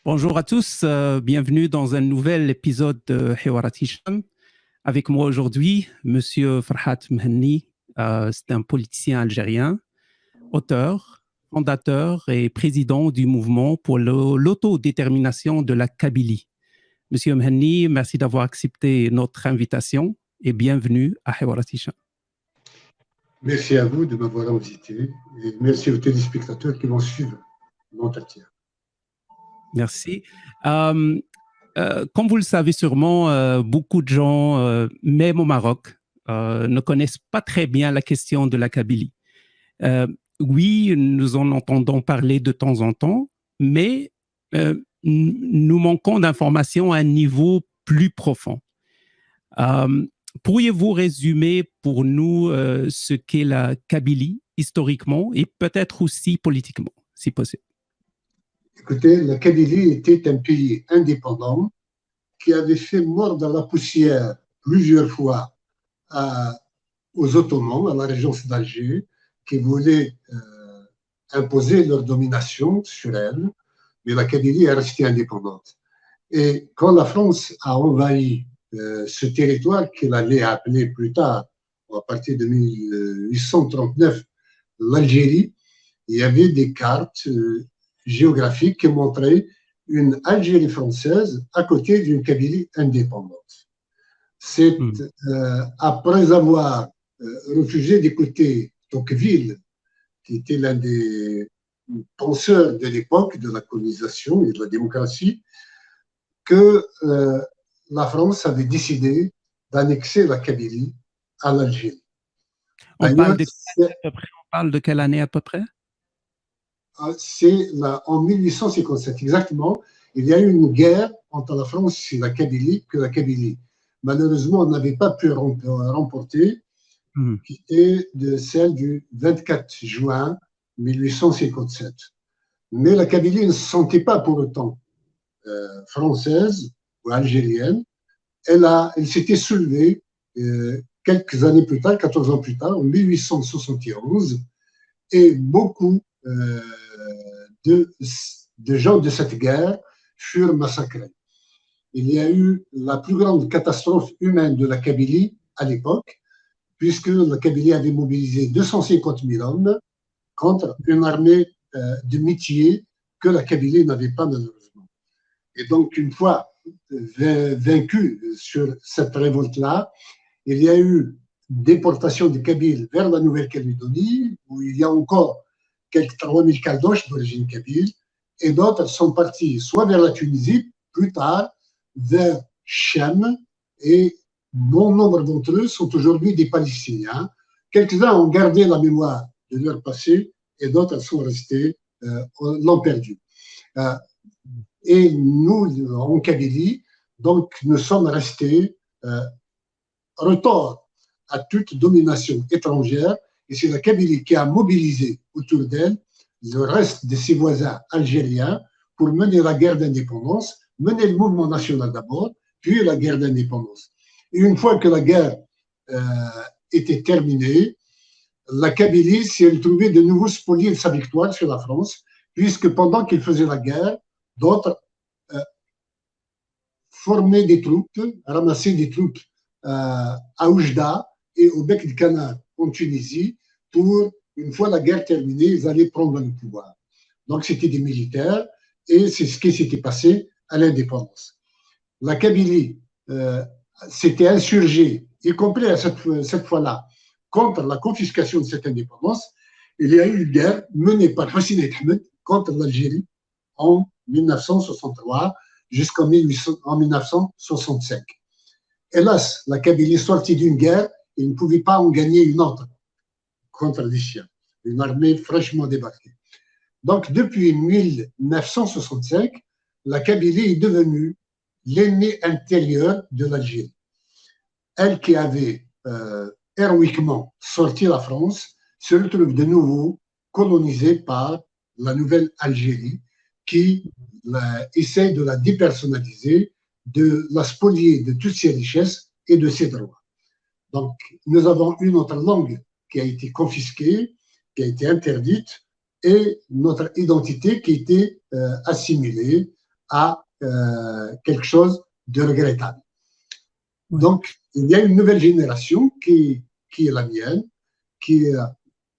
Bonjour à tous, bienvenue dans un nouvel épisode de Hiwarat Hicham. Avec moi aujourd'hui, Monsieur Farhat Mhenni, c'est un politicien algérien, auteur, fondateur et président du mouvement pour l'autodétermination de la Kabylie. Monsieur Mhenni, merci d'avoir accepté notre invitation et bienvenue à Hiwarat Hicham. Merci à vous de m'avoir invité et merci aux téléspectateurs qui vont suivre l'entretien. Merci. Comme vous le savez sûrement, beaucoup de gens, même au Maroc, ne connaissent pas très bien la question de la Kabylie. Oui, nous en entendons parler de temps en temps, mais nous manquons d'informations à un niveau plus profond. Pourriez-vous résumer pour nous ce qu'est la Kabylie historiquement et peut-être aussi politiquement, si possible? Écoutez, la Kabylie était un pays indépendant qui avait fait mordre la poussière plusieurs fois aux Ottomans, à la régence d'Alger, qui voulaient imposer leur domination sur elle, mais la Kabylie est restée indépendante. Et quand la France a envahi ce territoire qu'elle allait appeler plus tard, à partir de 1839, l'Algérie, il y avait des cartes géographiques qui montraient une Algérie française à côté d'une Kabylie indépendante. C'est après avoir refusé d'écouter Tocqueville, qui était l'un des penseurs de l'époque de la colonisation et de la démocratie, que la France avait décidé d'annexer la Kabylie à l'Algérie. On parle de quelle année à peu près? C'est en 1857, exactement. Il y a eu une guerre entre la France et la Kabylie, malheureusement, on n'avait pas pu remporter, qui est celle du 24 juin 1857. Mais la Kabylie ne se sentait pas pour autant française ou algérienne. Elle s'était soulevée quelques années plus tard, 14 ans plus tard, en 1871, et beaucoup de gens de cette guerre furent massacrés. Il y a eu la plus grande catastrophe humaine de la Kabylie à l'époque, puisque la Kabylie avait mobilisé 250 000 hommes contre une armée de métiers que la Kabylie n'avait pas malheureusement. Et donc, une fois vaincu sur cette révolte-là, il y a eu déportation des Kabyles vers la Nouvelle-Calédonie, où il y a encore quelques 3000 Caldoches d'origine kabyle, et d'autres sont partis soit vers la Tunisie, plus tard vers Chem, et bon nombre d'entre eux sont aujourd'hui des Palestiniens. Quelques-uns ont gardé la mémoire de leur passé, et d'autres sont restés, l'ont perdu. Et nous, en Kabylie, donc, nous sommes restés retors à toute domination étrangère, et c'est la Kabylie qui a mobilisé autour d'elle le reste de ses voisins algériens pour mener la guerre d'indépendance, mener le mouvement national d'abord, puis la guerre d'indépendance. Et une fois que la guerre était terminée, la Kabylie s'est retrouvée de nouveau spoliée de sa victoire sur la France, puisque pendant qu'il faisait la guerre, d'autres formaient des troupes, ramassaient des troupes à Oujda et au Bec du Canard en Tunisie pour, une fois la guerre terminée, ils allaient prendre le pouvoir. Donc c'était des militaires et c'est ce qui s'était passé à l'indépendance. La Kabylie s'était insurgée, y compris à cette fois-là, contre la confiscation de cette indépendance. Il y a eu une guerre menée par Hosni Ahmed contre l'Algérie en 1963 jusqu'en 1965. Hélas, la Kabylie sortie d'une guerre, il ne pouvait pas en gagner une autre contre les chiens, une armée fraîchement débarquée. Donc, depuis 1965, la Kabylie est devenue l'ennemi intérieur de l'Algérie. Elle qui avait héroïquement sorti la France se retrouve de nouveau colonisée par la nouvelle Algérie qui essaie de la dépersonnaliser, de la spolier de toutes ses richesses et de ses droits. Donc, nous avons une autre langue qui a été confisquée, qui a été interdite, et notre identité qui a été assimilée à quelque chose de regrettable. Ouais. Donc, il y a une nouvelle génération qui est la mienne, qui,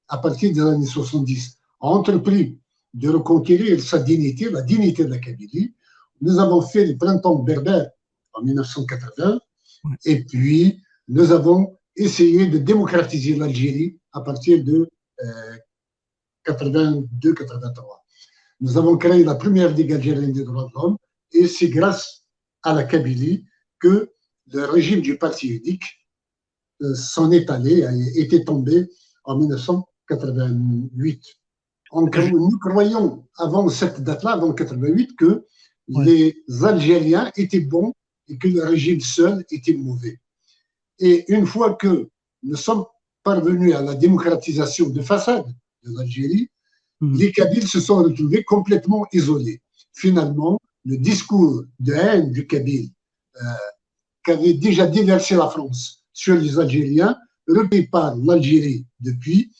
à partir des années 70, a entrepris de reconquérir sa dignité, la dignité de la Kabylie. Nous avons fait le printemps berbère en 1980, Ouais. et puis nous avons essayé de démocratiser l'Algérie à partir de 82-83. Nous avons créé la première Ligue algérienne des droits de l'homme, et c'est grâce à la Kabylie que le régime du parti unique s'en est allé, était tombé en 1988. Nous croyons, avant cette date-là, avant 88, que Ouais. les Algériens étaient bons et que le régime seul était mauvais. Et une fois que nous sommes parvenus à la démocratisation de façade de l'Algérie, les Kabyles se sont retrouvés complètement isolés. Finalement, le discours de haine du Kabyle qu'avait déjà déversé la France sur les Algériens, repris par l'Algérie depuis,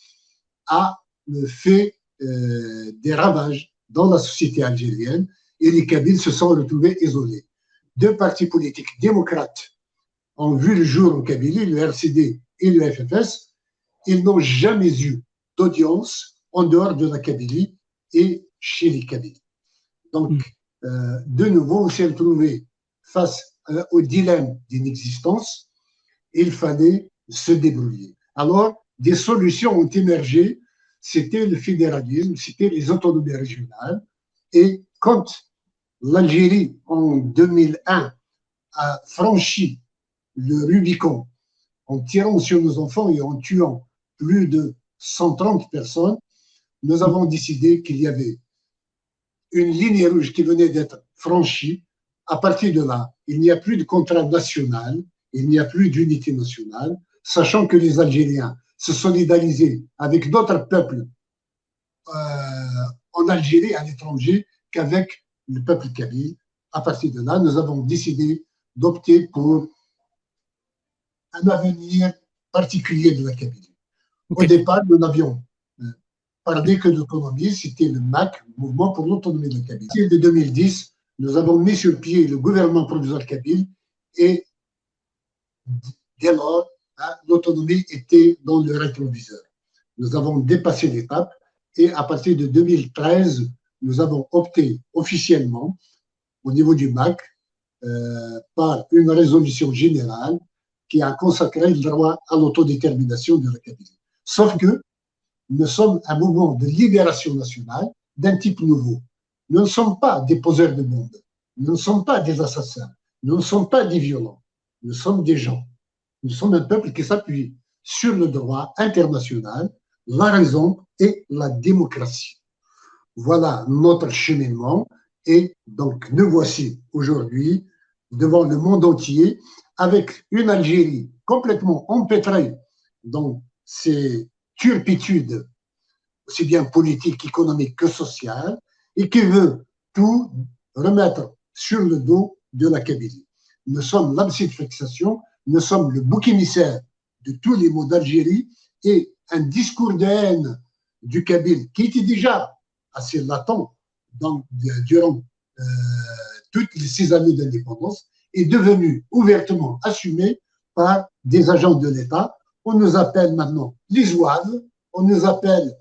a fait des ravages dans la société algérienne, et les Kabyles se sont retrouvés isolés. Deux partis politiques démocrates ont vu le jour en Kabylie, le RCD et le FFS. Ils n'ont jamais eu d'audience en dehors de la Kabylie et chez les Kabyles. Donc, de nouveau, on s'est retrouvé face au dilemme d'inexistence. Il fallait se débrouiller. Alors, des solutions ont émergé. C'était le fédéralisme, c'était les autonomies régionales. Et quand l'Algérie, en 2001, a franchi le Rubicon en tirant sur nos enfants et en tuant plus de 130 personnes, nous avons décidé qu'il y avait une ligne rouge qui venait d'être franchie. À partir de là, il n'y a plus de contrat national, il n'y a plus d'unité nationale, sachant que les Algériens se solidarisaient avec d'autres peuples en Algérie, à l'étranger, qu'avec le peuple kabyle. À partir de là, nous avons décidé d'opter pour un avenir particulier de la Kabylie. Okay. Au départ, nous n'avions parlé que d'autonomie, c'était le MAC, Mouvement pour l'autonomie de la Kabylie. En 2010, nous avons mis sur pied le gouvernement provisoire kabyle, et dès lors, l'autonomie était dans le rétroviseur. Nous avons dépassé l'étape, et à partir de 2013, nous avons opté officiellement, au niveau du MAC, par une résolution générale qui a consacré le droit à l'autodétermination de la Kabylie. Sauf que nous sommes un mouvement de libération nationale d'un type nouveau. Nous ne sommes pas des poseurs de bombes, nous ne sommes pas des assassins, nous ne sommes pas des violents, nous sommes des gens. Nous sommes un peuple qui s'appuie sur le droit international, la raison et la démocratie. Voilà notre cheminement, et donc nous voici aujourd'hui devant le monde entier avec une Algérie complètement empêtrée dans ses turpitudes, aussi bien politiques, économiques que sociales, et qui veut tout remettre sur le dos de la Kabylie. Nous sommes l'abcès de fixation, nous sommes le bouc émissaire de tous les maux d'Algérie, et un discours de haine du Kabyle qui était déjà assez latent durant toutes les 6 années d'indépendance est devenu ouvertement assumé par des agents de l'État. On nous appelle maintenant les zouaves, on nous appelle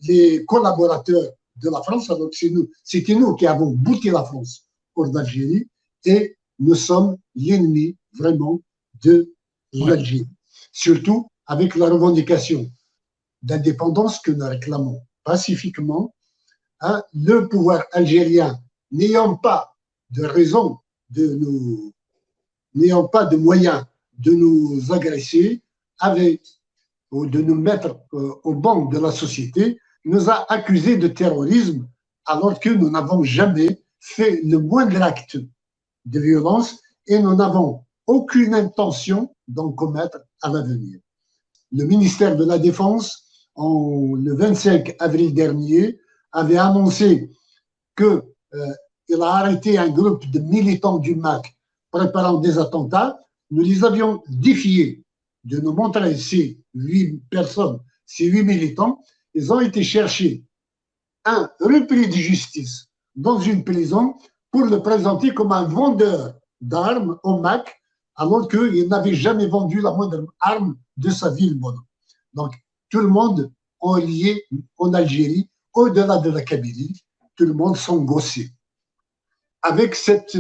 les collaborateurs de la France, alors que c'était nous qui avons bouté la France hors d'Algérie, et nous sommes l'ennemi vraiment de l'Algérie. Surtout avec la revendication d'indépendance que nous réclamons pacifiquement, le pouvoir algérien n'ayant pas de raison n'ayant pas de moyens de nous agresser ou de nous mettre au banc de la société, nous a accusés de terrorisme alors que nous n'avons jamais fait le moindre acte de violence, et nous n'avons aucune intention d'en commettre à l'avenir. Le ministère de la Défense, le 25 avril dernier, avait annoncé qu'il a arrêté un groupe de militants du MAC préparant des attentats. Nous les avions défiés de nous montrer ces 8 personnes, ces 8 militants. Ils ont été cherchés un repris de justice dans une prison pour le présenter comme un vendeur d'armes au MAC, alors qu'il n'avait jamais vendu la moindre arme de sa vie, le bonhomme. Donc, tout le monde est lié en Algérie, au-delà de la Kabylie, tout le monde sont gossés. Avec cette,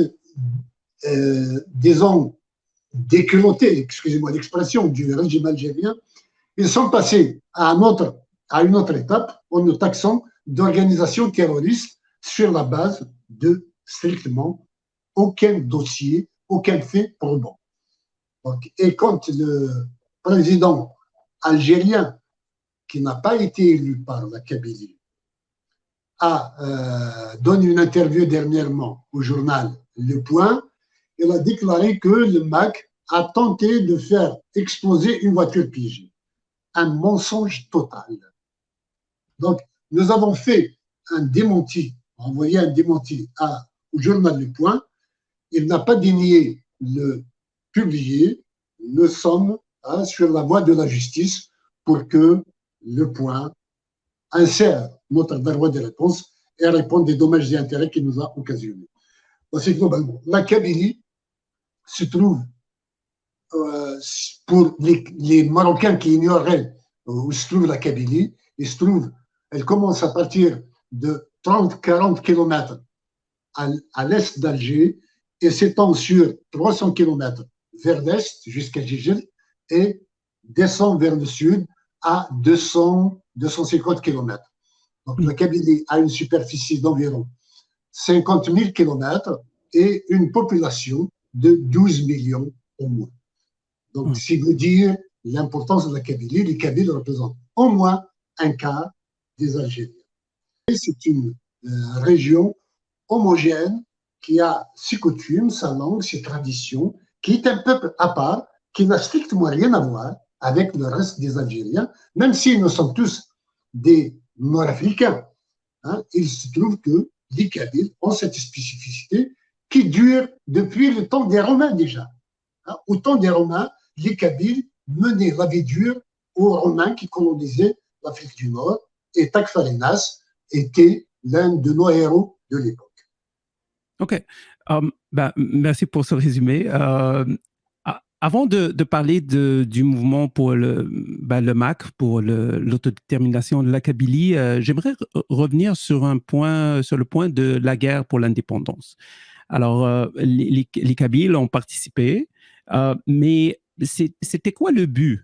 disons, déculottée, excusez-moi l'expression, du régime algérien, ils sont passés à une autre étape en nous taxant d'organisation terroriste sur la base de strictement aucun dossier, aucun fait probant. Donc, et quand le président algérien, qui n'a pas été élu par la Kabylie, a donné une interview dernièrement au journal Le Point, il a déclaré que le MAC a tenté de faire exploser une voiture piégée. Un mensonge total. Donc, nous avons fait un démenti, envoyé un démenti au journal Le Point. Il n'a pas daigné le publier. Nous sommes sur la voie de la justice pour que Le Point insère notre droit de réponse et réponde des dommages et intérêts qu'il nous a occasionnés. C'est globalement. La Kabylie se trouve, pour les Marocains qui ignoreraient où se trouve la Kabylie, elle commence à partir de 30-40 km à l'est d'Alger et s'étend sur 300 km vers l'est jusqu'à Gigel et descend vers le sud à 250 km. Donc la Kabylie a une superficie d'environ 50 000 km et une population de 12 millions au moins. Donc, si vous dire l'importance de la Kabylie, les Kabyles représentent au moins un quart des Algériens. C'est une région homogène qui a ses coutumes, sa langue, ses traditions, qui est un peuple à part, qui n'a strictement rien à voir avec le reste des Algériens, même si nous sommes tous des Nord-Africains. Il se trouve que les Kabyles ont cette spécificité qui dure depuis le temps des Romains déjà. Au temps des Romains, les Kabyles menaient la vie dure aux Romains qui colonisaient l'Afrique du Nord et Takfarinas était l'un de nos héros de l'époque. OK. Merci pour ce résumé. Avant de parler du mouvement pour le MAC, pour l'autodétermination de la Kabylie, j'aimerais revenir sur le point de la guerre pour l'indépendance. Alors, les Kabyles ont participé, mais c'était quoi le but?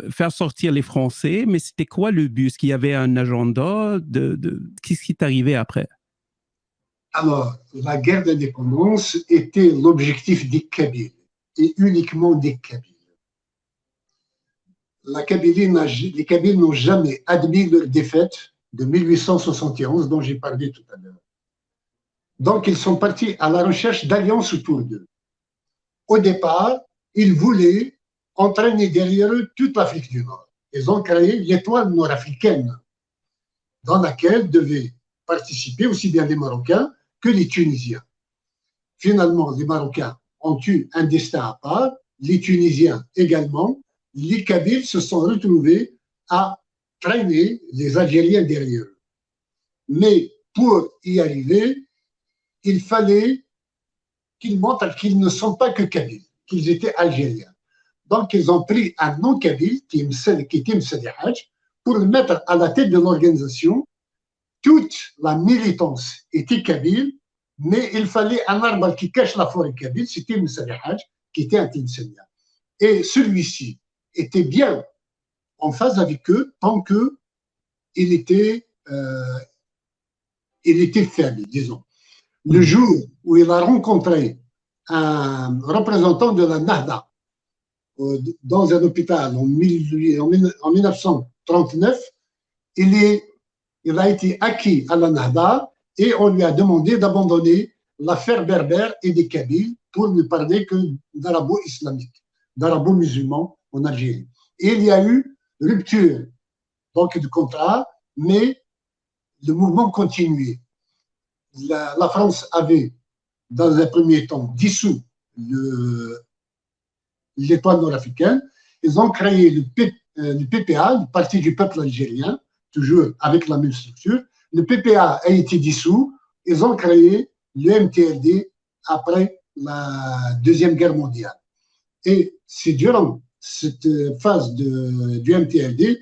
Faire sortir les Français, mais c'était quoi le but? Est-ce qu'il y avait un agenda? Qu'est-ce qui est arrivé après? Alors, la guerre d'indépendance était l'objectif des Kabyles et uniquement des Kabyles. Les Kabyles n'ont jamais admis leur défaite de 1871 dont j'ai parlé tout à l'heure. Donc, ils sont partis à la recherche d'alliances autour d'eux. Au départ, ils voulaient entraîner derrière eux toute l'Afrique du Nord. Ils ont créé l'étoile nord-africaine, dans laquelle devaient participer aussi bien les Marocains que les Tunisiens. Finalement, les Marocains ont eu un destin à part, les Tunisiens également. Les Kabyles se sont retrouvés à traîner les Algériens derrière eux. Mais pour y arriver, il fallait qu'ils montrent qu'ils ne sont pas que Kabyles, qu'ils étaient Algériens. Donc, ils ont pris un nom kabyle, qui était Msadi Hadj, pour le mettre à la tête de l'organisation. Toute la militance était kabyle, mais il fallait un arbre qui cache la forêt kabyle, c'était Msadi Hadj, qui était un Tinsania. Et celui-ci était bien en phase avec eux tant qu'il était faible, disons. Le jour où il a rencontré un représentant de la Nahda dans un hôpital en 1939, il a été acquis à la Nahda et on lui a demandé d'abandonner l'affaire berbère et des Kabyles pour ne parler que d'arabo-islamique, d'arabo-musulman en Algérie. Et il y a eu rupture donc du contrat, mais le mouvement continuait. La France avait, dans un premier temps, dissous l'étoile nord-africaine. Ils ont créé le PPA, le Parti du peuple algérien, toujours avec la même structure. Le PPA a été dissous. Ils ont créé le MTLD après la Deuxième Guerre mondiale. Et c'est durant cette phase du MTLD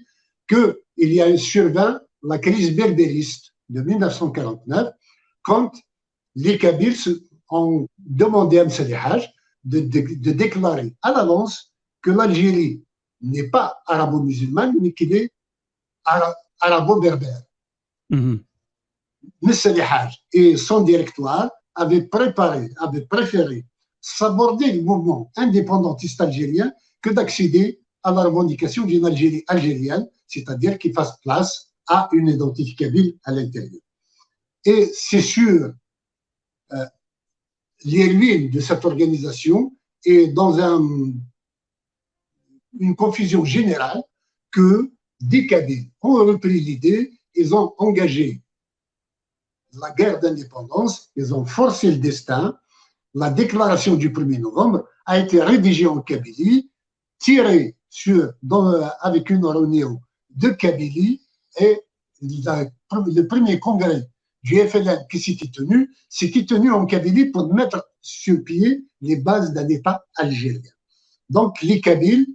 qu'il y a survint la crise berbériste de 1949, quand les Kabyles ont demandé à Msali Haj de déclarer à l'avance que l'Algérie n'est pas arabo-musulmane, mais qu'il est arabo-berbère. Msali Haj et son directoire avaient préféré s'aborder le mouvement indépendantiste algérien que d'accéder à la revendication d'une Algérie algérienne, c'est-à-dire qui fasse place à une identité kabyle à l'intérieur. Et c'est sur les ruines de cette organisation et dans une confusion générale que des Kabyles ont repris l'idée, ils ont engagé la guerre d'indépendance, ils ont forcé le destin. La déclaration du 1er novembre a été rédigée en Kabylie, tirée avec une réunion de Kabylie, et le premier congrès du FLN qui s'était tenu en Kabylie pour mettre sur pied les bases d'un État algérien. Donc les Kabyles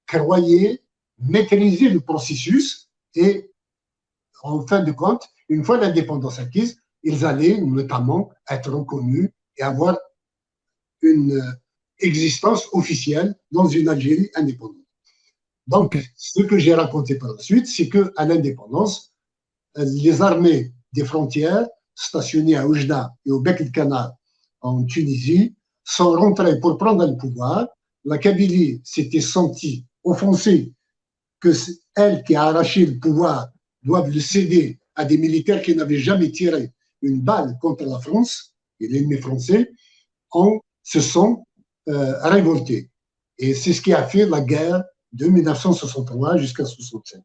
croyaient maîtriser le processus et, en fin de compte, une fois l'indépendance acquise, ils allaient notamment être reconnus et avoir une existence officielle dans une Algérie indépendante. Donc, ce que j'ai raconté par la suite, c'est qu'à l'indépendance, les armées des frontières stationnées à Oujda et au Bec el-Kana en Tunisie sont rentrées pour prendre le pouvoir. La Kabylie s'était sentie offensée que elle qui a arraché le pouvoir doive le céder à des militaires qui n'avaient jamais tiré une balle contre la France et l'ennemi français, se sont révoltés. Et c'est ce qui a fait la guerre de 1963 jusqu'à 1965.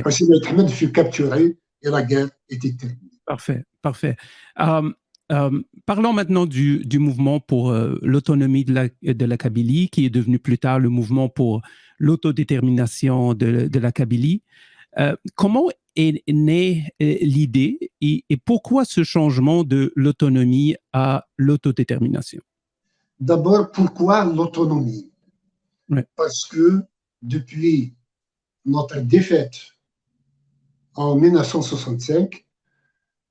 Hassim Ahmed fut capturé et la guerre était terminée. Parfait, parfait. Parlons maintenant du mouvement pour l'autonomie de la Kabylie, qui est devenu plus tard le mouvement pour l'autodétermination de la Kabylie. Comment est née l'idée et pourquoi ce changement de l'autonomie à l'autodétermination? D'abord, pourquoi l'autonomie? Parce que depuis notre défaite en 1965,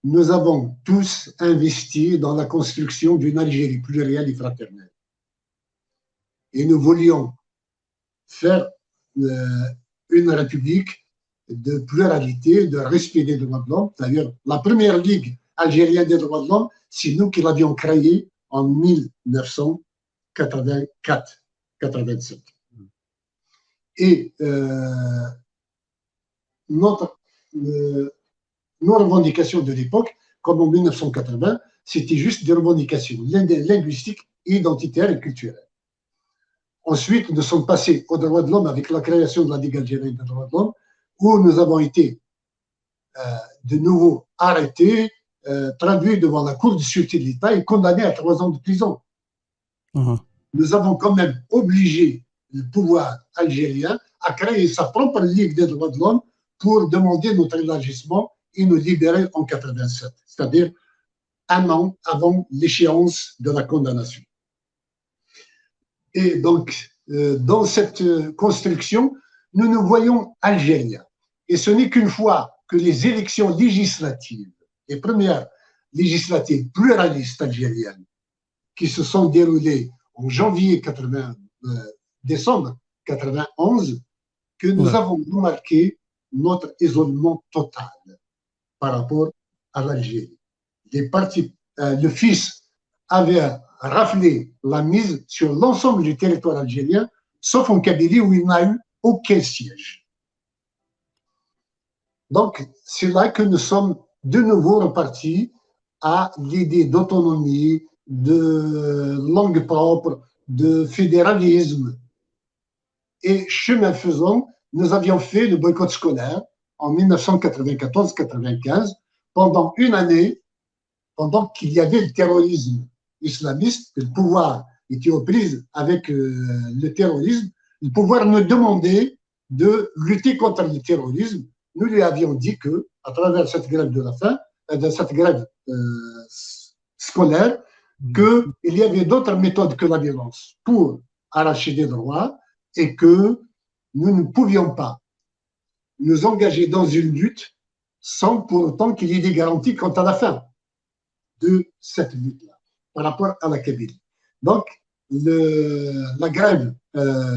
nous avons tous investi dans la construction d'une Algérie plurielle et fraternelle. Et nous voulions faire une république de pluralité, de respect des droits de l'homme. D'ailleurs, la première Ligue algérienne des droits de l'homme, c'est nous qui l'avions créée en 1984-85. Et nos revendications de l'époque, comme en 1980, c'était juste des revendications linguistiques, identitaires et culturelles. Ensuite, nous sommes passés aux droits de l'homme avec la création de la Ligue algérienne des droits de l'homme, où nous avons été de nouveau arrêtés, traduits devant la Cour de sûreté de l'État et condamnés à 3 ans de prison. Nous avons quand même obligé le pouvoir algérien à créer sa propre Ligue des droits de l'homme pour demander notre élargissement et nous libérer en 87, c'est-à-dire 1 an avant l'échéance de la condamnation. Et donc, dans cette construction, nous nous voyons algériens. Et ce n'est qu'une fois que les élections législatives, les premières législatives pluralistes algériennes, qui se sont déroulées en décembre 91, que nous avons remarqué notre isolement total par rapport à l'Algérie. Le fils avait raflé la mise sur l'ensemble du territoire algérien, sauf en Kabylie où il n'a eu aucun siège. Donc, c'est là que nous sommes de nouveau repartis à l'idée d'autonomie, de langue propre, de fédéralisme. Et chemin faisant, nous avions fait le boycott scolaire en 1994-95 pendant une année, pendant qu'il y avait le terrorisme islamiste, que le pouvoir était aux prises avec le terrorisme, le pouvoir nous demandait de lutter contre le terrorisme. Nous lui avions dit que, à travers cette grève de la faim, cette grève scolaire qu'il y avait d'autres méthodes que la violence pour arracher des droits et que nous ne pouvions pas nous engager dans une lutte sans pour autant qu'il y ait des garanties quant à la fin de cette lutte-là par rapport à la Kabylie. Donc, la grève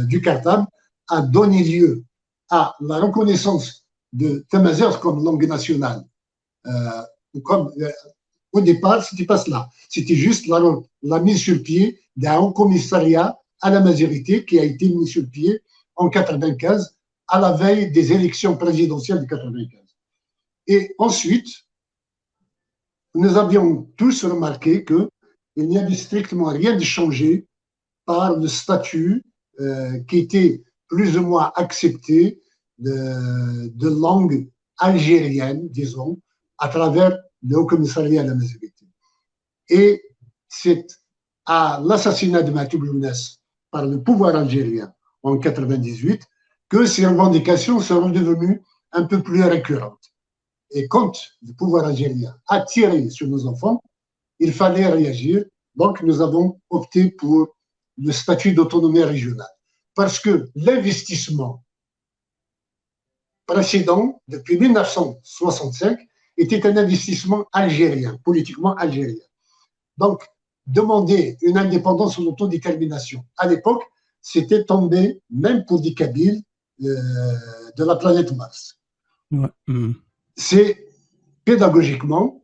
du Cartable a donné lieu à la reconnaissance de Tamazight comme langue nationale. Au départ, ce n'était pas cela. C'était juste la mise sur pied d'un haut commissariat à la majorité qui a été mis sur pied en 1995 à la veille des élections présidentielles de 1995. Et ensuite, nous avions tous remarqué qu'il n'y avait strictement rien de changé par le statut qui était plus ou moins accepté de langue algérienne, disons, à travers le Haut Commissariat à la majorité. Et c'est à l'assassinat de Matou Blounès par le pouvoir algérien en 1998 que ces revendications seront devenues un peu plus récurrentes. Et quand le pouvoir algérien a tiré sur nos enfants, il fallait réagir. Donc, nous avons opté pour le statut d'autonomie régionale. Parce que l'investissement précédent, depuis 1965, était un investissement algérien, politiquement algérien. Donc, demander une indépendance ou l'autodétermination, à l'époque, c'était tombé, même pour des Kabyles, de la planète Mars. Ouais. C'est pédagogiquement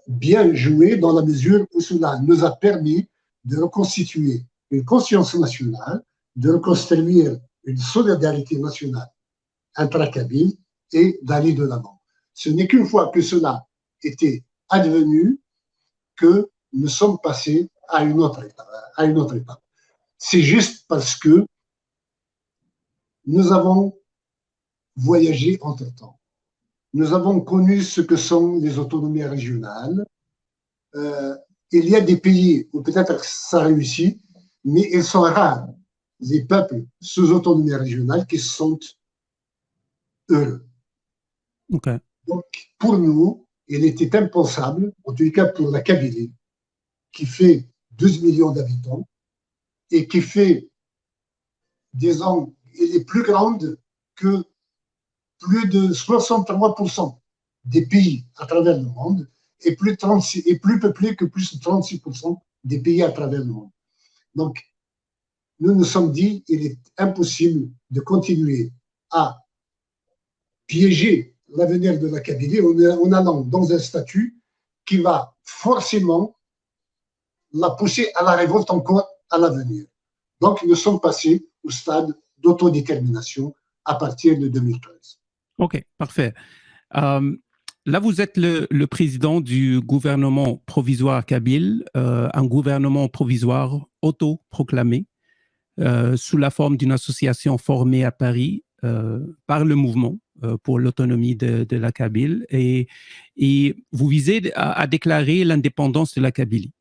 bien joué dans la mesure où cela nous a permis de reconstituer une conscience nationale, de reconstruire une solidarité nationale intra-kabyle et d'aller de l'avant. Ce n'est qu'une fois que cela était advenu que nous sommes passés à une autre étape. C'est juste parce que nous avons voyagé entre-temps. Nous avons connu ce que sont les autonomies régionales. Il y a des pays où peut-être ça réussit, mais ils sont rares, les peuples sous autonomie régionale qui sont heureux. Okay. Donc, pour nous, il était impensable, en tout cas pour la Kabylie, qui fait 12 millions d'habitants et qui fait, disons, elle est plus grande que plus de 63% des pays à travers le monde et plus peuplée que plus de 36% des pays à travers le monde. Donc, nous nous sommes dit qu'il est impossible de continuer à piéger l'avenir de la Kabylie en allant dans un statut qui va forcément la pousser à la révolte encore à l'avenir. Donc, nous sommes passés au stade d'autodétermination à partir de 2013. OK, parfait. Là, vous êtes le président du gouvernement provisoire kabyle, un gouvernement provisoire autoproclamé sous la forme d'une association formée à Paris par le mouvement pour l'autonomie de la Kabyle et vous visez à déclarer l'indépendance de la Kabylie.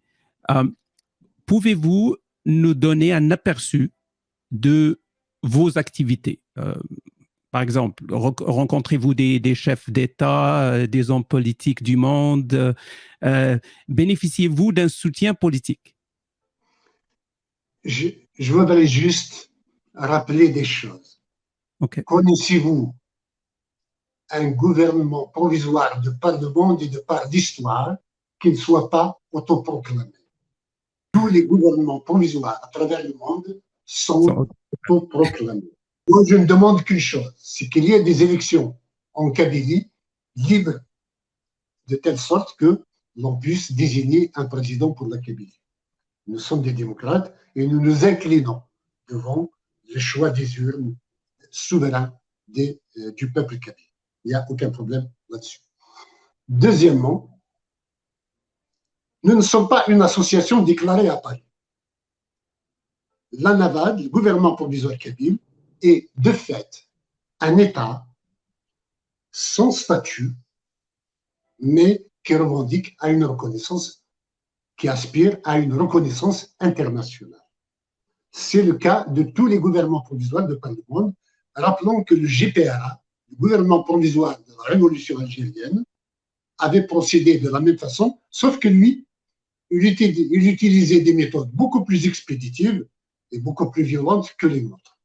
Pouvez-vous nous donner un aperçu de vos activités? Par exemple, rencontrez-vous des chefs d'État, des hommes politiques du monde? Bénéficiez-vous d'un soutien politique? Je voudrais juste rappeler des choses. Okay. Connaissez-vous un gouvernement provisoire de par le monde et de par l'histoire qui ne soit pas autoproclamé? Tous les gouvernements provisoires à travers le monde sont autoproclamés. Moi, je ne demande qu'une chose, c'est qu'il y ait des élections en Kabylie libres, de telle sorte que l'on puisse désigner un président pour la Kabylie. Nous sommes des démocrates et nous nous inclinons devant le choix des urnes souverains du peuple kabyle. Il n'y a aucun problème là-dessus. Deuxièmement, nous ne sommes pas une association déclarée à Paris. L'ANAVAD, le gouvernement provisoire kabyle, est de fait un État sans statut, mais qui revendique à une reconnaissance, qui aspire à une reconnaissance internationale. C'est le cas de tous les gouvernements provisoires de par le monde. Rappelons que le GPRA, le gouvernement provisoire de la révolution algérienne, avait procédé de la même façon, sauf que lui il utilisait des méthodes beaucoup plus expéditives et beaucoup plus violentes que les nôtres.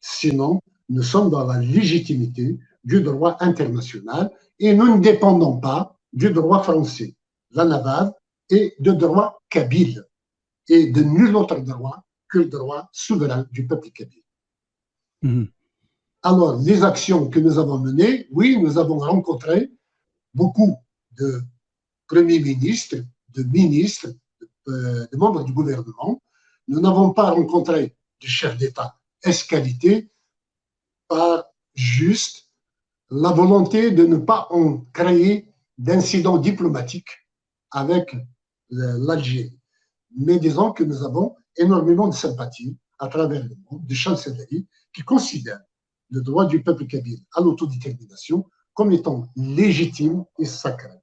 Sinon, nous sommes dans la légitimité du droit international et nous ne dépendons pas du droit français, la navale, et de droit kabyle, et de nul autre droit que le droit souverain du peuple kabyle. Alors, les actions que nous avons menées, oui, nous avons rencontré beaucoup de premiers ministres, de ministres, de membres du gouvernement. Nous n'avons pas rencontré de chef d'État escalité par juste la volonté de ne pas en créer d'incidents diplomatiques avec l'Algérie. Mais disons que nous avons énormément de sympathie à travers le monde, de chancellerie, qui considèrent le droit du peuple kabyle à l'autodétermination comme étant légitime et sacré.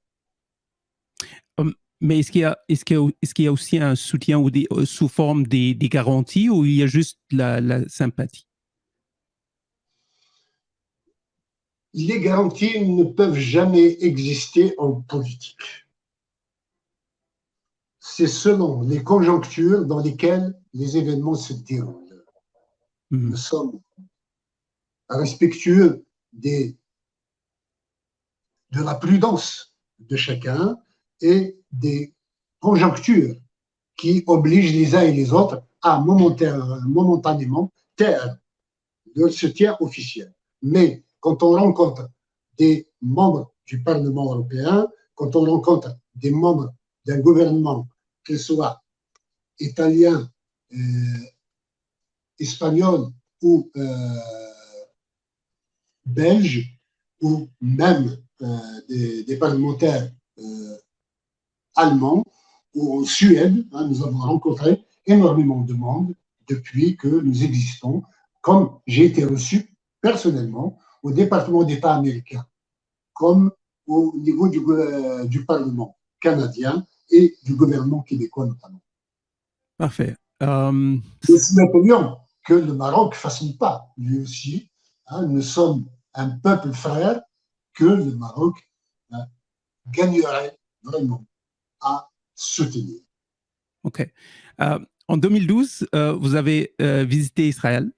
Mais est-ce qu'il y a aussi un soutien ou sous forme des garanties, ou il y a juste la sympathie? Les garanties ne peuvent jamais exister en politique. C'est selon les conjonctures dans lesquelles les événements se déroulent. Nous sommes respectueux de la prudence de chacun et des conjonctures qui obligent les uns et les autres à momentanément taire leur soutien officiel. Mais quand on rencontre des membres du Parlement européen, quand on rencontre des membres d'un gouvernement, qu'ils soient italiens, espagnols ou belges, ou même des parlementaires allemands, ou en Suède, nous avons rencontré énormément de monde depuis que nous existons, comme j'ai été reçu personnellement au département d'État américain, comme au niveau du Parlement canadien et du gouvernement québécois notamment. Parfait. Nous souhaiterions que le Maroc ne fasse pas, lui aussi. Nous sommes un peuple frère que le Maroc gagnerait vraiment à soutenir. OK. En 2012, vous avez visité Israël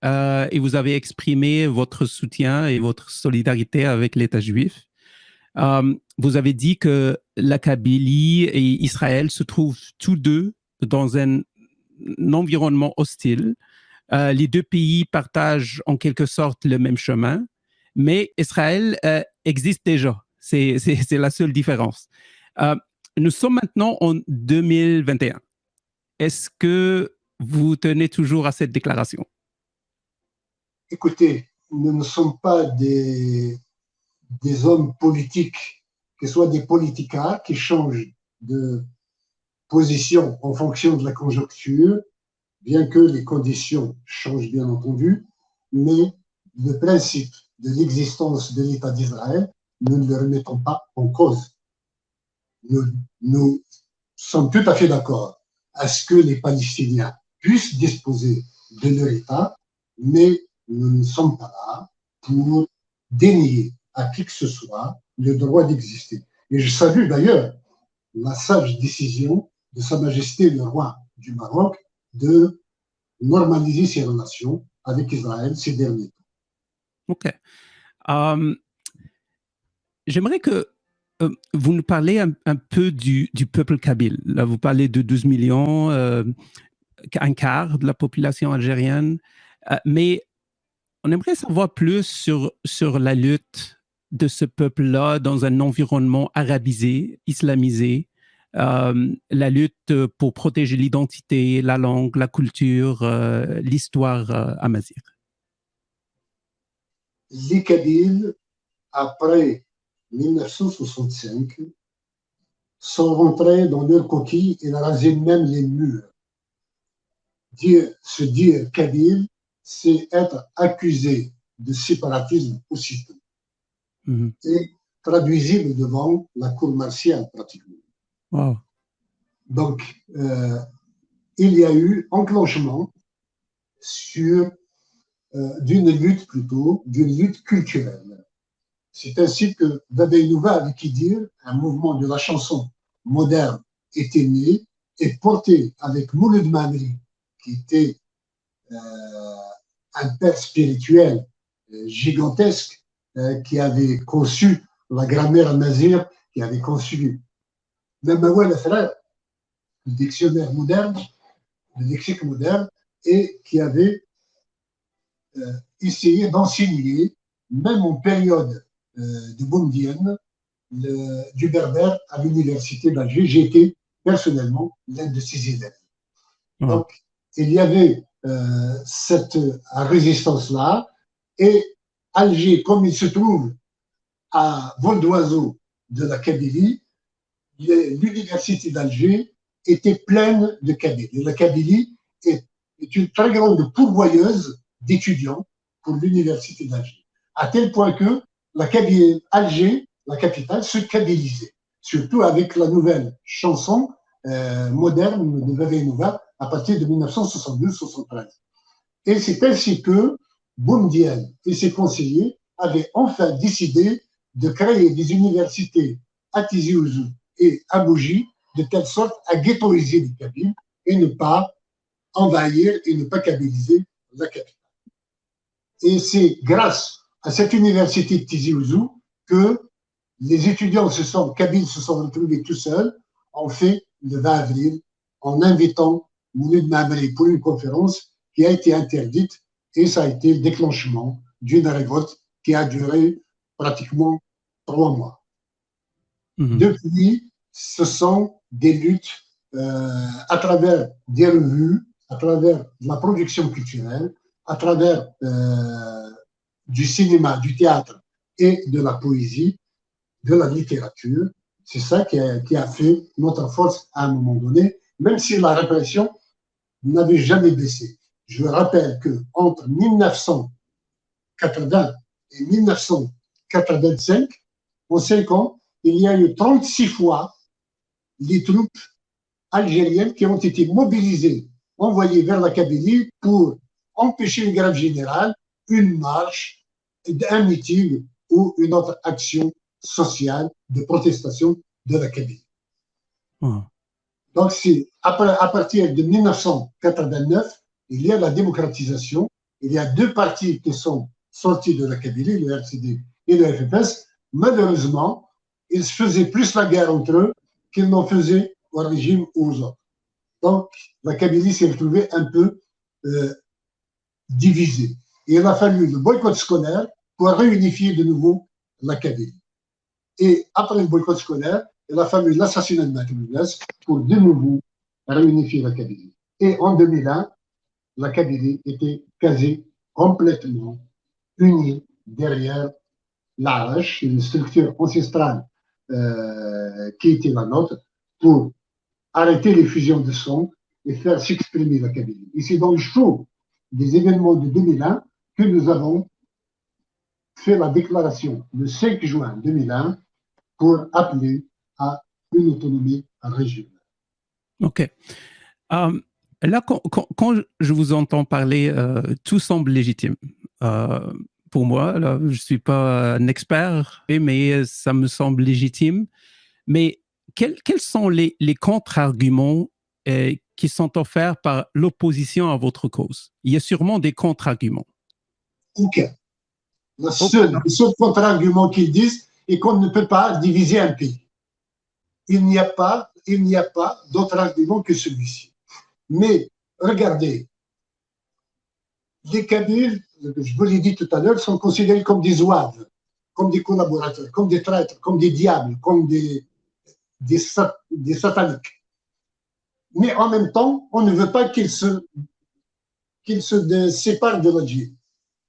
et vous avez exprimé votre soutien et votre solidarité avec l'État juif. Vous avez dit que la Kabylie et Israël se trouvent tous deux dans un environnement hostile. Les deux pays partagent en quelque sorte le même chemin, mais Israël existe déjà. C'est la seule différence. Nous sommes maintenant en 2021. Est-ce que vous tenez toujours à cette déclaration? Écoutez, nous ne sommes pas des hommes politiques, que ce soit des politicards qui changent de position en fonction de la conjoncture, bien que les conditions changent bien entendu, mais le principe de l'existence de l'État d'Israël, nous ne le remettons pas en cause. Nous sommes tout à fait d'accord à ce que les Palestiniens puissent disposer de leur État, mais nous ne sommes pas là pour dénier à qui que ce soit le droit d'exister. Et je salue d'ailleurs la sage décision de Sa Majesté le roi du Maroc de normaliser ses relations avec Israël ces derniers temps. OK. J'aimerais que vous nous parlez un peu du peuple kabyle. Là, vous parlez de 12 millions, un quart de la population algérienne, mais on aimerait savoir plus sur la lutte de ce peuple-là dans un environnement arabisé, islamisé, la lutte pour protéger l'identité, la langue, la culture, l'histoire amazigh. Les Kabyles, après 1965, sont rentrés dans leur coquille et rasé même les murs. Se dire Kabyle, c'est être accusé de séparatisme aussitôt. Et traduisible devant la cour martiale pratiquement. Wow. Donc, il y a eu enclenchement sur d'une lutte culturelle. C'est ainsi que Dabei Nouva avait qui dire un mouvement de la chanson moderne était né et porté avec Mouloud Mamri, qui était un père spirituel gigantesque, qui avait conçu la grammaire nazir, qui avait conçu même le frère, le dictionnaire moderne, le lexique moderne, et qui avait essayé d'enseigner, même en période de Boumedienne, du berbère à l'université d'Alger. J'ai été personnellement l'un de ses élèves. Donc, il y avait cette résistance-là, et Alger, comme il se trouve à vol d'oiseau de la Kabylie, l'université d'Alger était pleine de Kabyles. Et la Kabylie est une très grande pourvoyeuse d'étudiants pour l'université d'Alger, à tel point que la Kabylie, Alger, la capitale, se kabylisait, surtout avec la nouvelle chanson moderne de Bébé Nova à partir de 1972-73. Et c'est ainsi que Boumedienne et ses conseillers avaient enfin décidé de créer des universités à Tizi Ouzou et à Bougie, de telle sorte à ghettoiser les Kabyles et ne pas envahir et ne pas kabyliser la capitale. Et c'est grâce à cette université de Tizi Ouzou que les étudiants kabyles se sont retrouvés tout seuls, ont fait le 20 avril, en invitant Mouloud Mamri pour une conférence qui a été interdite, et ça a été le déclenchement d'une révolte qui a duré pratiquement 3 mois. Depuis, ce sont des luttes à travers des revues, à travers la production culturelle, à travers du cinéma, du théâtre et de la poésie, de la littérature. C'est ça qui a fait notre force à un moment donné, même si la répression n'avait jamais baissé. Je rappelle qu'entre 1980 et 1985, en 5 ans, il y a eu 36 fois les troupes algériennes qui ont été mobilisées, envoyées vers la Kabylie pour empêcher une grève générale, une marche, un meeting ou une autre action sociale de protestation de la Kabylie. Donc, à partir de 1989, il y a la démocratisation. Il y a 2 partis qui sont sortis de la Kabylie, le RCD et le FFS. Malheureusement, ils se faisaient plus la guerre entre eux qu'ils n'en faisaient au régime ou aux autres. Donc, la Kabylie s'est retrouvée un peu divisée. Et il a fallu le boycott scolaire pour réunifier de nouveau la Kabylie. Et après le boycott scolaire, il a fallu l'assassinat de Makhloubès pour de nouveau réunifier la Kabylie. Et en 2001, la Kabylie était quasi complètement unie derrière l'Arache, une structure ancestrale qui était la nôtre, pour arrêter les fusions de sang et faire s'exprimer la Kabylie. Et c'est dans le chaud des événements de 2001 que nous avons fait la déclaration le 5 juin 2001 pour appeler à une autonomie régionale. OK. Là, quand je vous entends parler, tout semble légitime. Pour moi, là, je ne suis pas un expert, mais ça me semble légitime. Mais quels sont les contre-arguments qui sont offerts par l'opposition à votre cause? Il y a sûrement des contre-arguments. Aucun. Le seul contre-argument qu'ils disent est qu'on ne peut pas diviser un pays. Il n'y a pas d'autre argument que celui-ci. Mais regardez, les Kabyles, je vous l'ai dit tout à l'heure, sont considérés comme des zouaves, comme des collaborateurs, comme des traîtres, comme des diables, comme des sataniques. Mais en même temps, on ne veut pas qu'ils se séparent de l'Algérie.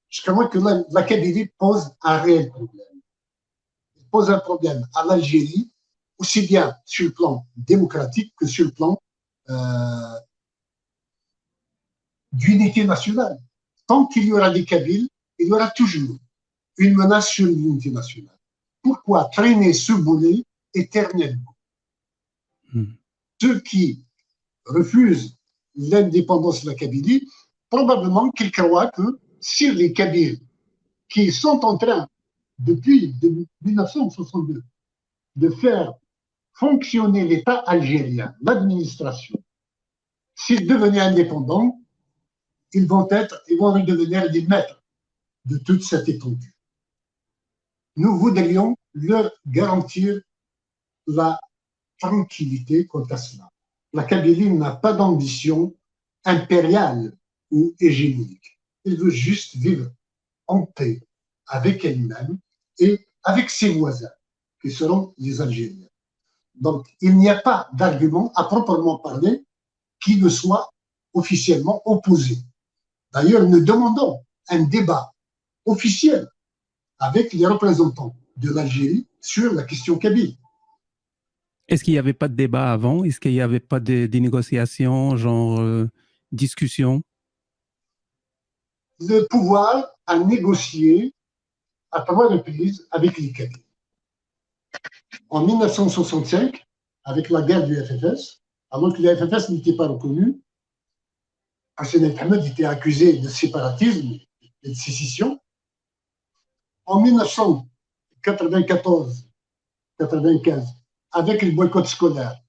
Je crois que la Kabylie pose un réel problème. Il pose un problème à l'Algérie, aussi bien sur le plan démocratique que sur le plan d'unité nationale. Tant qu'il y aura des Kabyles, il y aura toujours une menace sur l'unité nationale. Pourquoi traîner ce boulet éternellement? Ceux qui refusent l'indépendance de la Kabylie, probablement qu'ils croient que si les Kabyles qui sont en train, depuis 1962, de faire fonctionner l'État algérien, l'administration, s'ils devenaient indépendants, ils vont redevenir des maîtres de toute cette étendue. Nous voudrions leur garantir la tranquillité quant à cela. La Kabylie n'a pas d'ambition impériale ou hégémonique. Elle veut juste vivre en paix avec elle-même et avec ses voisins, qui seront les Algériens. Donc, il n'y a pas d'argument à proprement parler qui ne soit officiellement opposé. D'ailleurs, nous demandons un débat officiel avec les représentants de l'Algérie sur la question kabyle. Est-ce qu'il n'y avait pas de débat avant? Est-ce qu'il n'y avait pas de négociations, genre discussion? Le pouvoir a négocié à 3 reprises avec les Kabyles. En 1965, avec la guerre du FFS, alors que le FFS n'était pas reconnu, Hassan el-Hamed était accusé de séparatisme et de sécession. En 1994-95, avec le boycott scolaire,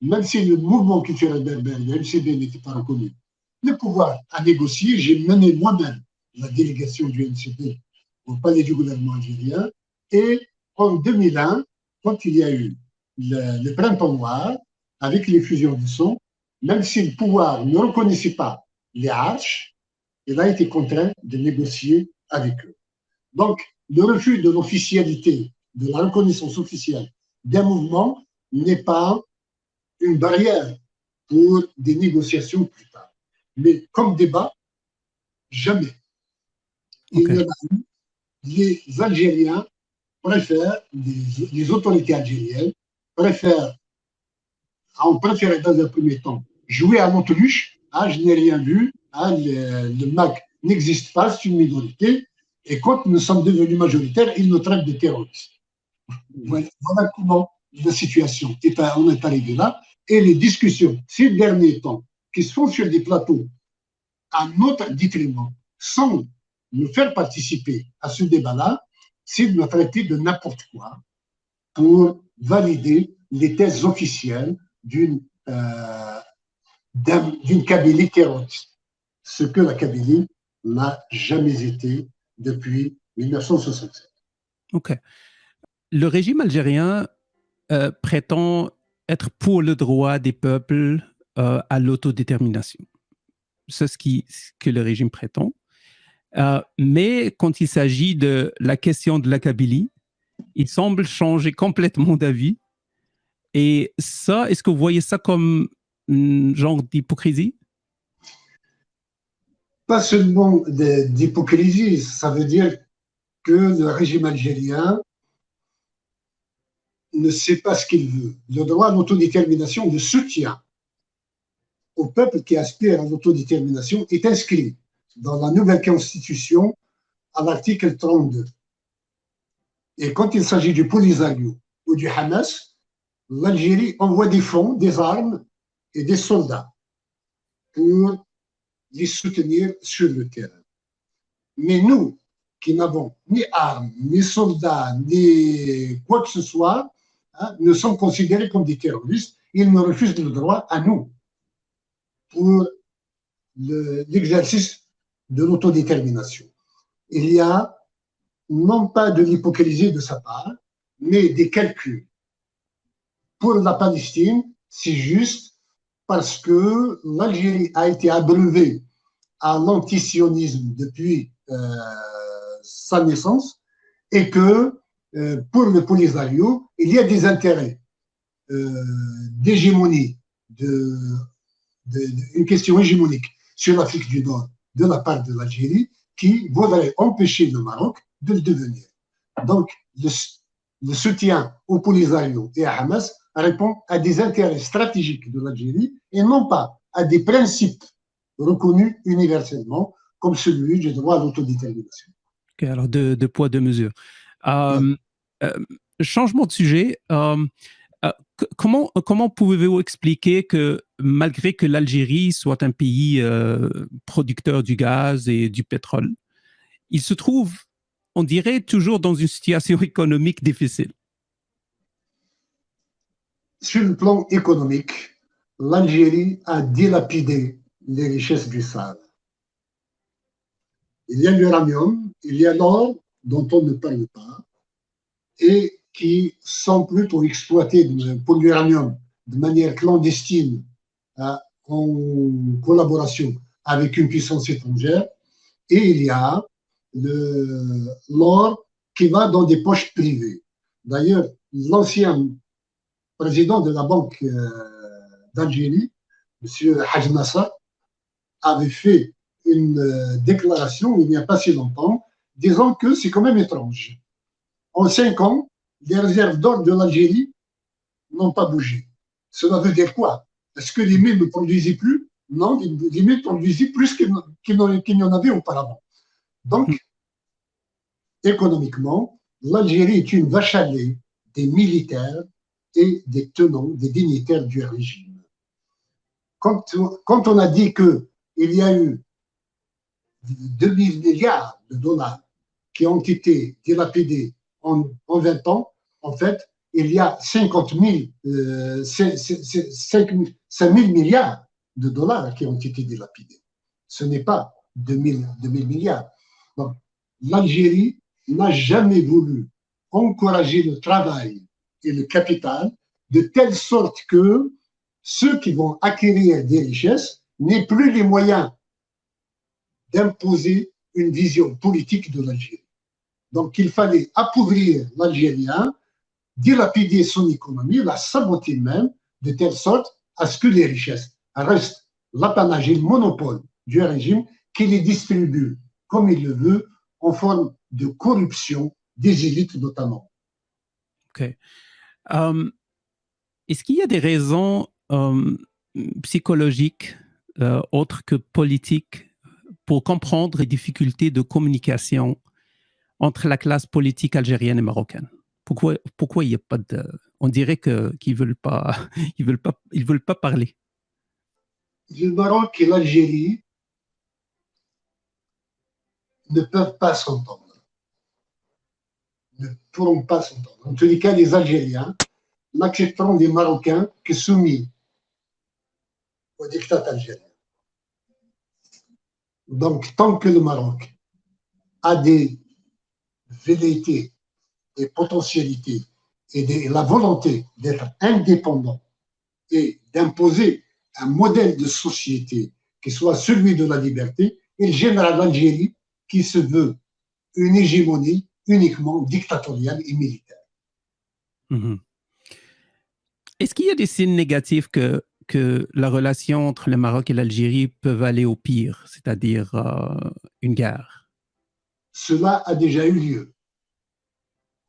même si le mouvement culturel berbère, le MCB, n'était pas reconnu, le pouvoir a négocié. J'ai mené moi-même la délégation du MCB au palais du gouvernement algérien. Et en 2001, quand il y a eu le printemps noir, avec les fusions de son, même si le pouvoir ne reconnaissait pas les arches, il a été contraint de négocier avec eux. Donc, le refus de l'officialité, de la reconnaissance officielle d'un mouvement n'est pas une barrière pour des négociations plus tard. Mais comme débat, jamais. Il y en a eu. Les Algériens préfèrent, les autorités algériennes ont préféré dans un premier temps jouer à l'autruche. Je n'ai rien vu, le MAC n'existe pas, c'est une minorité. Et quand nous sommes devenus majoritaires, ils nous traitent de terroristes. Voilà comment la situation on est arrivé là. Et les discussions ces derniers temps qui se font sur des plateaux à notre détriment, sans nous faire participer à ce débat-là, c'est de nous traiter de n'importe quoi pour valider les thèses officielles d'une Kabylie terroriste. Ce que la Kabylie n'a jamais été depuis 1967. OK. Le régime algérien prétend être pour le droit des peuples à l'autodétermination. C'est ce que le régime prétend. Mais quand il s'agit de la question de la Kabylie, il semble changer complètement d'avis. Et ça, est-ce que vous voyez ça comme un genre d'hypocrisie? Pas seulement d'hypocrisie, ça veut dire que le régime algérien ne sait pas ce qu'il veut. Le droit à l'autodétermination, le soutien au peuple qui aspire à l'autodétermination est inscrit dans la nouvelle constitution à l'article 32. Et quand il s'agit du Polisario ou du Hamas, l'Algérie envoie des fonds, des armes et des soldats pour les soutenir sur le terrain. Mais nous, qui n'avons ni armes, ni soldats, ni quoi que ce soit, nous sommes considérés comme des terroristes. Ils nous refusent le droit à nous pour l'exercice de l'autodétermination. Il y a non pas de l'hypocrisie de sa part, mais des calculs. Pour la Palestine, c'est juste parce que l'Algérie a été abreuvée à l'antisionisme depuis sa naissance et que pour le Polisario, il y a des intérêts d'hégémonie, une question hégémonique sur l'Afrique du Nord de la part de l'Algérie qui voudrait empêcher le Maroc de le devenir. Donc, le soutien au Polisario et à Hamas répond à des intérêts stratégiques de l'Algérie et non pas à des principes reconnus universellement comme celui du droit à l'autodétermination. Okay, alors de poids, de mesure. Changement de sujet. Comment pouvez-vous expliquer que malgré que l'Algérie soit un pays producteur du gaz et du pétrole, il se trouve, on dirait, toujours dans une situation économique difficile? Sur le plan économique, l'Algérie a dilapidé les richesses du Sahara. Il y a l'uranium, il y a l'or dont on ne parle pas et qui sont plutôt exploités pour l'uranium de manière clandestine en collaboration avec une puissance étrangère. Et il y a l'or qui va dans des poches privées. D'ailleurs, l'ancien président de la Banque d'Algérie, M. Haj Nasser, avait fait une déclaration il n'y a pas si longtemps, disant que c'est quand même étrange. En 5 ans, les réserves d'or de l'Algérie n'ont pas bougé. Cela veut dire quoi? Est-ce que les mines ne produisaient plus? Non, les mines produisaient plus qu'il n'y en avait auparavant. Donc, économiquement, l'Algérie est une vache à lait des militaires et des tenants, des dignitaires du régime. Quand on a dit qu'il y a eu 2000 milliards de dollars qui ont été dilapidés en 20 ans, en fait, il y a 5 000 milliards de dollars qui ont été dilapidés. Ce n'est pas 2000 milliards. Donc, l'Algérie n'a jamais voulu encourager le travail et le capital de telle sorte que ceux qui vont acquérir des richesses n'aient plus les moyens d'imposer une vision politique de l'Algérie. Donc, il fallait appauvrir l'Algérien, dilapider son économie, la saboter même, de telle sorte à ce que les richesses restent l'apanage et le monopole du régime qui les distribue comme il le veut, en forme de corruption des élites notamment. OK. Est-ce qu'il y a des raisons psychologiques autres que politiques pour comprendre les difficultés de communication entre la classe politique algérienne et marocaine? Pourquoi il n'y a pas de... On dirait qu'ils veulent pas, ils veulent pas parler. Le Maroc et l'Algérie ne peuvent pas s'entendre. Ne pourront pas s'entendre. En tous les cas, les Algériens n'accepteront les Marocains que soumis au diktat algérien. Donc, tant que le Maroc a des velléités, des potentialités et la volonté d'être indépendant et d'imposer un modèle de société qui soit celui de la liberté, il gênera l'Algérie qui se veut une hégémonie uniquement dictatoriale et militaire. Mm-hmm. Est-ce qu'il y a des signes négatifs que la relation entre le Maroc et l'Algérie peuvent aller au pire, c'est-à-dire une guerre? Cela a déjà eu lieu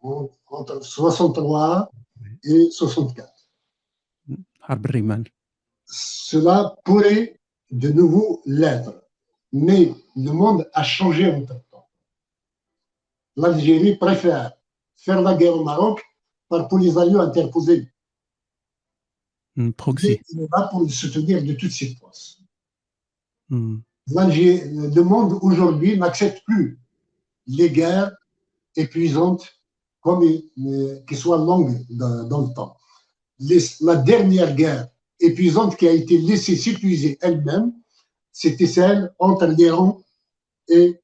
entre 63 et 64. Cela pourrait de nouveau l'être, mais le monde a changé entre-temps. L'Algérie préfère faire la guerre au Maroc par Polisario interposé. Proxy. Il est là pour le soutenir de toutes ses forces. Le monde aujourd'hui n'accepte plus les guerres épuisantes comme qui soient longues dans le temps. La dernière guerre épuisante qui a été laissée s'épuiser elle-même, c'était celle entre l'Iran et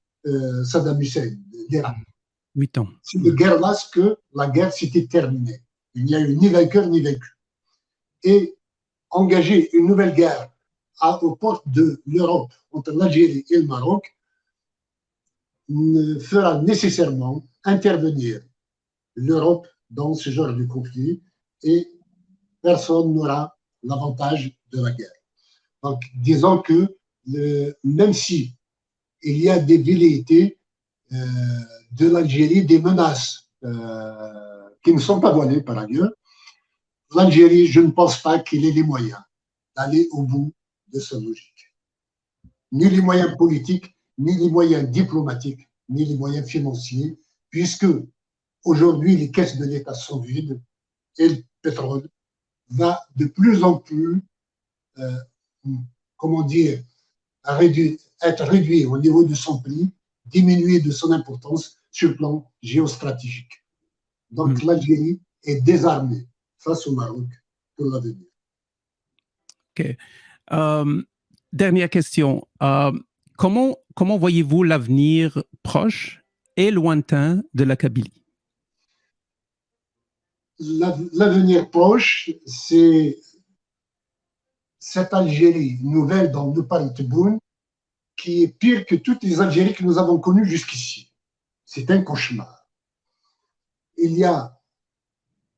Saddam Hussein, l'Irak. 8 ans. C'est de guerre-là que la guerre s'était terminée. Il n'y a eu ni vainqueur ni vaincu. Et engager une nouvelle guerre aux portes de l'Europe entre l'Algérie et le Maroc fera nécessairement intervenir l'Europe dans ce genre de conflit et personne n'aura l'avantage de la guerre. Donc, disons que même si il y a des velléités de l'Algérie, des menaces qui ne sont pas voilées par ailleurs, l'Algérie, je ne pense pas qu'il ait les moyens d'aller au bout de sa logique. Ni les moyens politiques, ni les moyens diplomatiques, ni les moyens financiers, puisque aujourd'hui les caisses de l'État sont vides et le pétrole va de plus en plus, comment dire, être réduit au niveau de son prix, diminuer de son importance sur le plan géostratégique. Donc l'Algérie est désarmée face au Maroc pour l'avenir. OK. Dernière question. Comment voyez-vous l'avenir proche et lointain de la Kabylie? L'avenir proche, c'est cette Algérie nouvelle dont nous parle Tebboune, qui est pire que toutes les Algéries que nous avons connues jusqu'ici. C'est un cauchemar. Il y a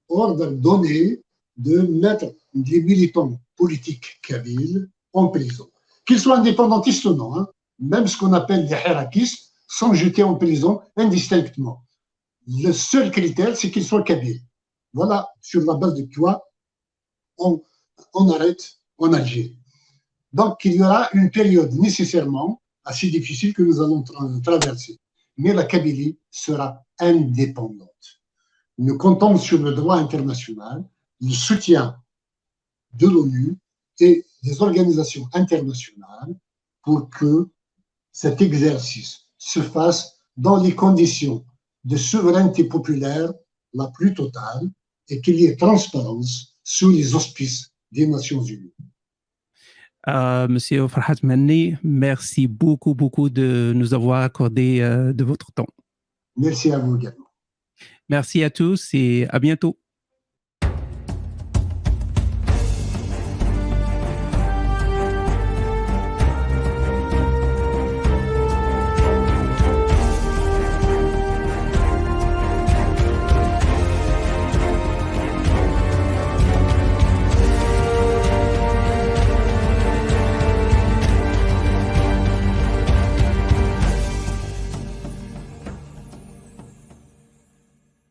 ordre donné de mettre des militants politiques kabyles en prison. Qu'ils soient indépendantistes ou non, hein, même ce qu'on appelle des hirakistes sont jetés en prison indistinctement. Le seul critère, c'est qu'ils soient kabyles. Voilà sur la base de quoi on arrête en Algérie. Donc, il y aura une période nécessairement assez difficile que nous allons traverser. Mais la Kabylie sera indépendante. Nous comptons sur le droit international, le soutien de l'ONU et des organisations internationales pour que cet exercice se fasse dans les conditions de souveraineté populaire la plus totale et qu'il y ait transparence sous les auspices des Nations Unies. Monsieur Farhat Mehni, merci beaucoup de nous avoir accordé de votre temps. Merci à vous également. Merci à tous et à bientôt.